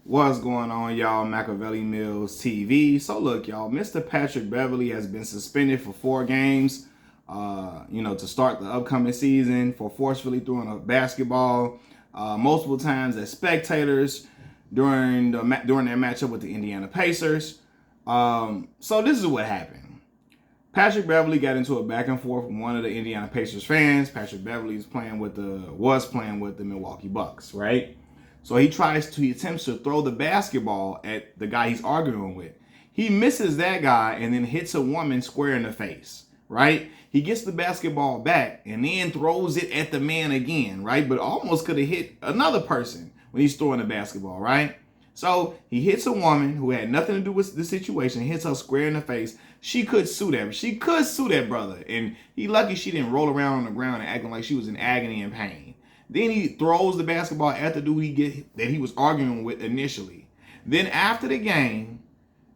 What's going on, y'all? Machiavelli Mills TV. So look, y'all, Mr. Patrick Beverley has been suspended for 4 games, to start the upcoming season for forcefully throwing a basketball multiple times as spectators during their matchup with the Indiana Pacers. So this is what happened. Patrick Beverley got into a back and forth with one of the Indiana Pacers fans. Patrick Beverley was playing with the Milwaukee Bucks, right? So he attempts to throw the basketball at the guy he's arguing with. He misses that guy and then hits a woman square in the face, right? He gets the basketball back and then throws it at the man again, right? But almost could have hit another person when he's throwing the basketball, right? So he hits a woman who had nothing to do with the situation, hits her square in the face. She could sue that brother. And he lucky she didn't roll around on the ground and acting like she was in agony and pain. Then he throws the basketball at the dude that he was arguing with initially. Then after the game,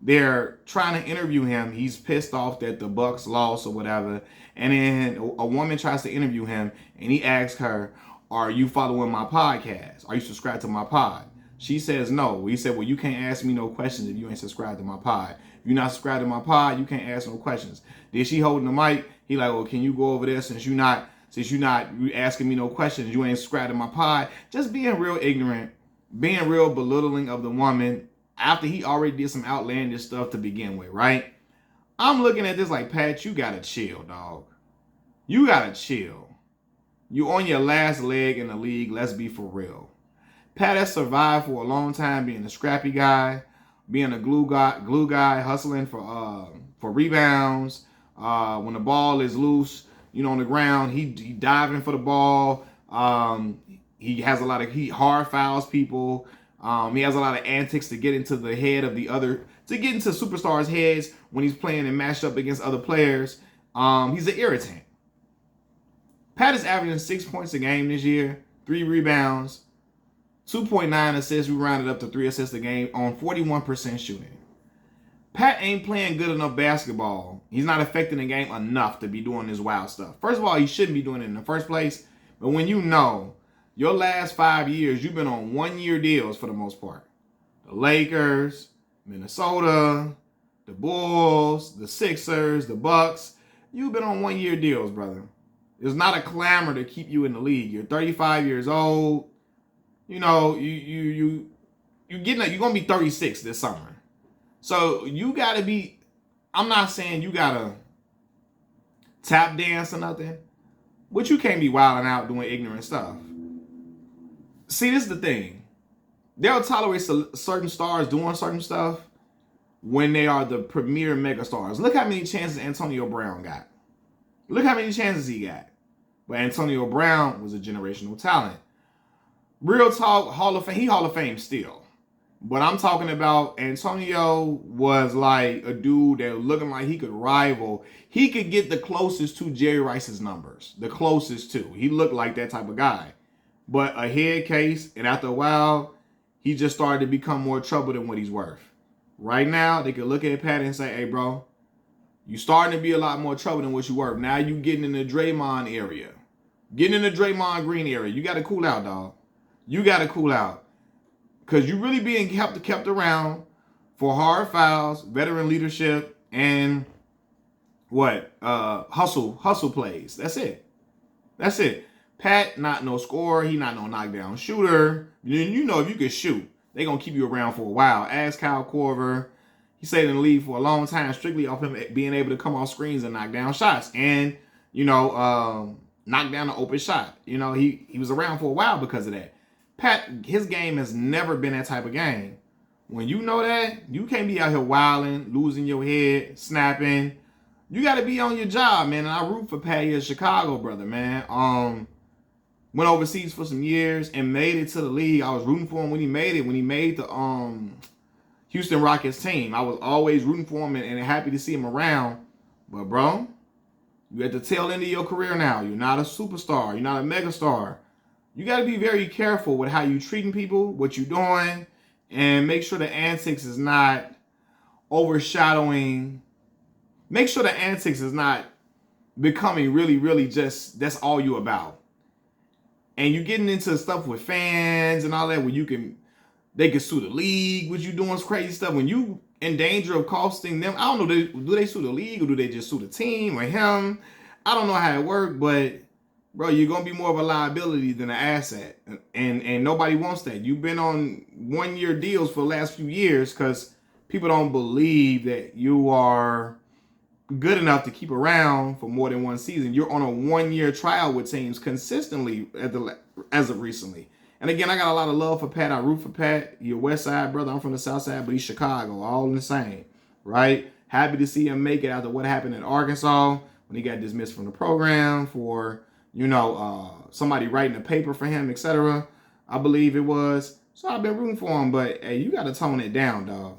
they're trying to interview him. He's pissed off that the Bucks lost or whatever. And then a woman tries to interview him, and he asks her, "Are you following my podcast? Are you subscribed to my pod?" She says no. He said, "Well, you can't ask me no questions if you ain't subscribed to my pod. If you're not subscribed to my pod, you can't ask no questions." Did she holding the mic? He like, "Well, can you go over there since you're not asking me no questions, you ain't subscribed to my pod." Just being real ignorant, being real belittling of the woman after he already did some outlandish stuff to begin with, right? I'm looking at this like, Pat, you gotta chill, dog. You gotta chill. You on your last leg in the league, let's be for real. Pat has survived for a long time being a scrappy guy, being a glue guy, hustling for rebounds. When the ball is loose, on the ground, he diving for the ball. He has he hard fouls people. He has a lot of antics to get into the head of to get into superstars' heads when he's playing and matched up against other players. He's an irritant. Pat is averaging 6 points a game this year, 3 rebounds, 2.9 assists. We rounded up to 3 assists a game on 41% shooting. Pat ain't playing good enough basketball. He's not affecting the game enough to be doing this wild stuff. First of all, he shouldn't be doing it in the first place. But when you know your last 5 years, you've been on 1-year deals for the most part. The Lakers, Minnesota, the Bulls, the Sixers, the Bucks. You've been on 1-year deals, brother. It's not a clamor to keep you in the league. You're 35 years old. You're gonna be 36 this summer. So you gotta be, I'm not saying you gotta tap dance or nothing, but you can't be wilding out doing ignorant stuff. See, this is the thing. They'll tolerate certain stars doing certain stuff when they are the premier megastars. Look how many chances Antonio Brown got. Look how many chances he got. But Antonio Brown was a generational talent. Real talk, Hall of Fame. He Hall of Fame still. But I'm talking about Antonio was like a dude that was looking like he could rival. He could get the closest to Jerry Rice's numbers. The closest to. He looked like that type of guy. But a head case, and after a while, he just started to become more trouble than what he's worth. Right now, they could look at Pat and say, "Hey, bro, you starting to be a lot more trouble than what you worth. Now you getting in the Draymond area. Getting in the Draymond Green area. You got to cool out, dog. You got to cool out. Because you really being kept around for hard fouls, veteran leadership, and hustle plays. That's it. Pat not no scorer. He not no knockdown shooter. You know if you can shoot, they going to keep you around for a while. Ask Kyle Korver. He stayed in the league for a long time strictly off him being able to come off screens and knock down shots. And, knock down an open shot. He was around for a while because of that. Pat, his game has never been that type of game. When you know that, you can't be out here wilding, losing your head, snapping. You got to be on your job, man. And I root for Pat here, Chicago, brother, man. Went overseas for some years and made it to the league. I was rooting for him when he made it. When he made the Houston Rockets team, I was always rooting for him and happy to see him around. But, bro, you're at the tail end of your career now. You're not a superstar. You're not a megastar. You got to be very careful with how you treating people, what you're doing, and make sure the antics is not overshadowing. Make sure the antics is not becoming really, really just that's all you about. And you're getting into stuff with fans and all that where you can They could sue the league with you doing crazy stuff. When you in danger of costing them, I don't know, do they sue the league or do they just sue the team or him? I don't know how it works, but bro, you're gonna be more of a liability than an asset, and nobody wants that. You've been on 1-year deals for the last few years because people don't believe that you are good enough to keep around for more than one season. You're on a 1-year trial with teams consistently as of recently. And again, I got a lot of love for Pat. I root for Pat. He's a West Side brother. I'm from the South Side, but he's Chicago, all the same, right? Happy to see him make it after what happened in Arkansas when he got dismissed from the program for, somebody writing a paper for him, etc. I believe it was. So I've been rooting for him, but hey, you got to tone it down, dog.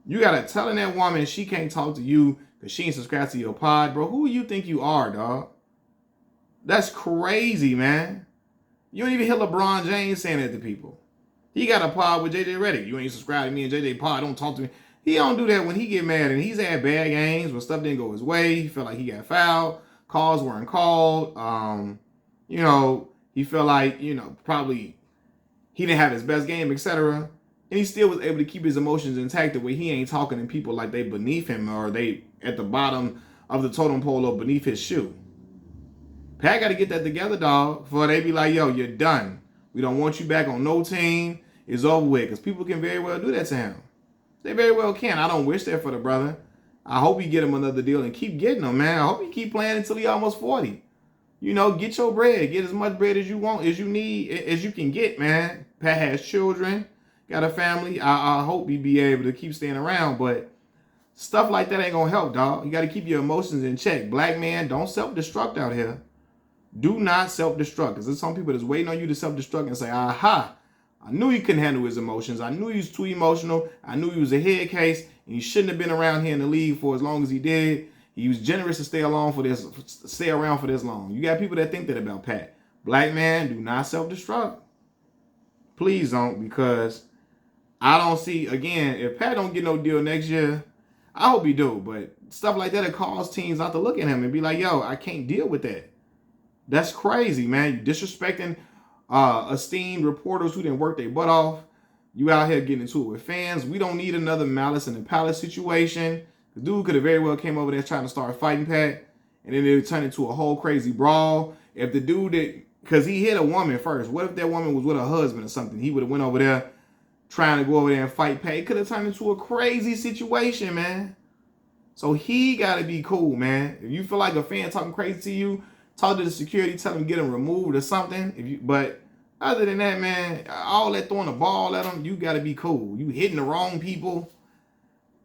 You got to telling that woman she can't talk to you because she ain't subscribed to your pod, bro. Who you think you are, dog? That's crazy, man. You don't even hear LeBron James saying that to people. He got a pod with JJ Redick. You ain't subscribed to me and JJ pod. Don't talk to me. He don't do that when he get mad. And he's had bad games when stuff didn't go his way. He felt like he got fouled. Calls weren't called. He felt like, probably he didn't have his best game, etc. And he still was able to keep his emotions intact the way he ain't talking to people like they beneath him or they at the bottom of the totem pole or beneath his shoe. Pat got to get that together, dog, before they be like, yo, you're done. We don't want you back on no team. It's over with. Because people can very well do that to him. They very well can. I don't wish that for the brother. I hope you get him another deal and keep getting him, man. I hope you keep playing until he almost 40. Get your bread. Get as much bread as you want, as you need, as you can get, man. Pat has children, got a family. I hope he be able to keep staying around, but stuff like that ain't going to help, dog. You got to keep your emotions in check. Black man, don't self-destruct out here. Do not self-destruct. Because there's some people that's waiting on you to self-destruct and say, aha, I knew he couldn't handle his emotions. I knew he was too emotional. I knew he was a head case. And he shouldn't have been around here in the league for as long as he did. He was generous to stay around for this long. You got people that think that about Pat. Black man, do not self-destruct. Please don't, because I don't see, again, if Pat don't get no deal next year, I hope he do. But stuff like that cause teams not to look at him and be like, yo, I can't deal with that. That's crazy, man. You disrespecting esteemed reporters who didn't work their butt off. You out here getting into it with fans. We don't need another Malice in the Palace situation. The dude could have very well came over there trying to start fighting Pat, and then it turned into a whole crazy brawl. If the dude because he hit a woman first. What if that woman was with her husband or something? He would have went over there trying to go over there and fight Pat. It could have turned into a crazy situation, man. So he got to be cool, man. If you feel like a fan talking crazy to you, talk to the security, tell them to get him removed or something. But other than that, man, all that throwing the ball at him, you got to be cool. You hitting the wrong people.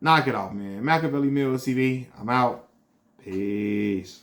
Knock it off, man. Machiavelli Mills TV. I'm out. Peace.